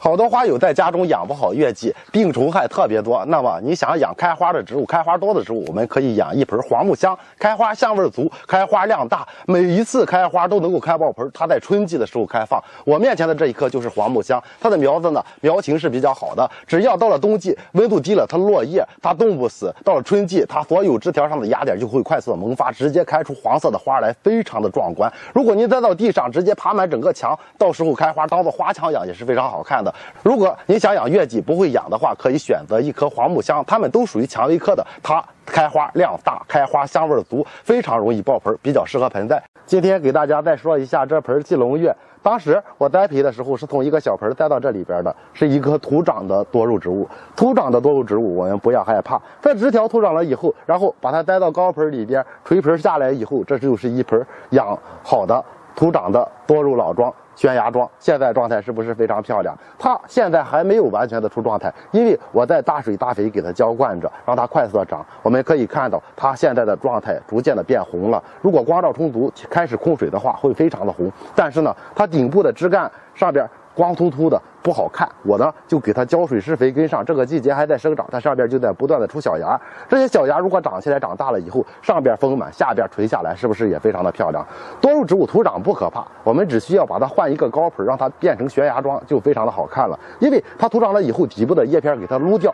好多花友在家中养不好月季，病虫害特别多。那么你想养开花的植物、开花多的植物，我们可以养一盆黄木香，开花香味足，开花量大，每一次开花都能够开爆盆。它在春季的时候开放。我面前的这一棵就是黄木香，它的苗子呢苗情是比较好的，只要到了冬季温度低了，它落叶它冻不死，到了春季它所有枝条上的芽点就会快速的萌发，直接开出黄色的花来，非常的壮观。如果您栽到地上，直接爬满整个墙，到时候开花当做花墙养也是非常好看的。如果你想养月季不会养的话，可以选择一棵黄木香，它们都属于蔷薇科的，它开花量大，开花香味足，非常容易爆盆，比较适合盆栽。今天给大家再说一下这盆季龙月，当时我栽培的时候是从一个小盆栽到这里边的，是一棵土长的多肉植物。土长的多肉植物我们不要害怕，在枝条土长了以后，然后把它栽到高盆里边，垂盆下来以后，这就是一盆养好的土长的多肉老桩。悬崖桩现在状态是不是非常漂亮？它现在还没有完全的出状态，因为我在大水大肥给它浇灌着，让它快速的长。我们可以看到它现在的状态逐渐的变红了。如果光照充足，开始控水的话，会非常的红。但是呢，它顶部的枝干上边光秃秃的不好看，我呢就给它浇水施肥跟上。这个季节还在生长，它上边就在不断的出小芽。这些小芽如果长起来长大了以后，上边丰满，下边垂下来，是不是也非常的漂亮？多肉植物土长不可怕，我们只需要把它换一个高盆，让它变成悬崖桩，就非常的好看了。因为它土长了以后，底部的叶片给它撸掉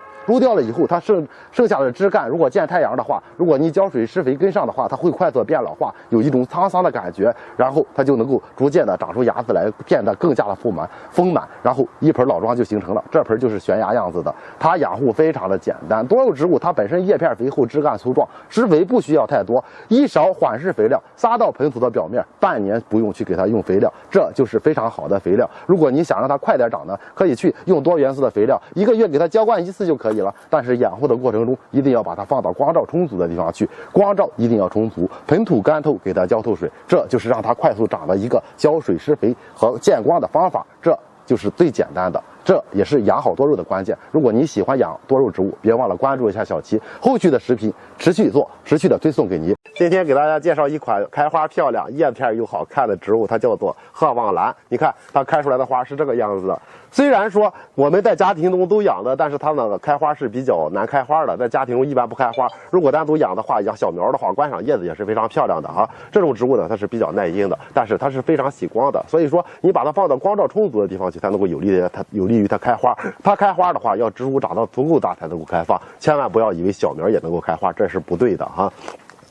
了以后，它剩下的枝干如果见太阳的话，如果你浇水施肥跟上的话，它会快速变老化，有一种沧桑的感觉，然后它就能够逐渐的长出芽子来，变得更加的丰满，然后一盆老桩就形成了。这盆就是悬崖样子的，它养护非常的简单。多肉植物它本身叶片肥厚，枝干粗壮，施肥不需要太多，一勺缓释肥料撒到盆土的表面，半年不用去给它用肥料，这就是非常好的肥料。如果你想让它快点长呢，可以去用多元素的肥料，一个月给它浇灌一次就可以了。但是养护的过程中，一定要把它放到光照充足的地方去，光照一定要充足，盆土干透给它浇透水，这就是让它快速长的一个浇水施肥和见光的方法，这就是最简单的，这也是养好多肉的关键。如果你喜欢养多肉植物，别忘了关注一下小七，后续的视频持续做，持续的推送给您。今天给大家介绍一款开花漂亮、叶片又好看的植物，它叫做鹤望兰。你看它开出来的花是这个样子的。虽然说我们在家庭中都养的，但是它呢开花是比较难开花的，在家庭中一般不开花。如果单独养的话，养小苗的话，观赏叶子也是非常漂亮的啊。这种植物呢，它是比较耐阴的，但是它是非常喜光的，所以说你把它放到光照充足的地方去，才能够有利于它开花。它开花的话，要植物长到足够大才能够开放，千万不要以为小苗也能够开花，这是不对的哈。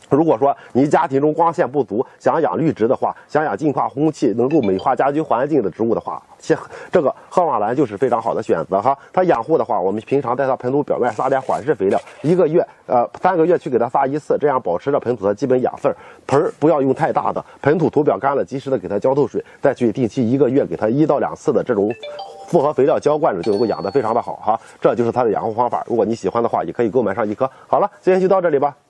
如果说你家庭中光线不足，想养绿植的话，想养净化空气、能够美化家居环境的植物的话，这个鹤望兰就是非常好的选择哈。它养护的话，我们平常在它盆土表面撒点缓释肥料，1个月3个月去给它撒一次，这样保持着盆土的基本养分。盆不要用太大的，盆土土表干了，及时的给它浇透水，再去定期1个月给它1到2次的这种复合肥料浇灌着，就能够养得非常的好哈。这就是它的养护方法。如果你喜欢的话，也可以购买上一颗。好了，今天就到这里吧。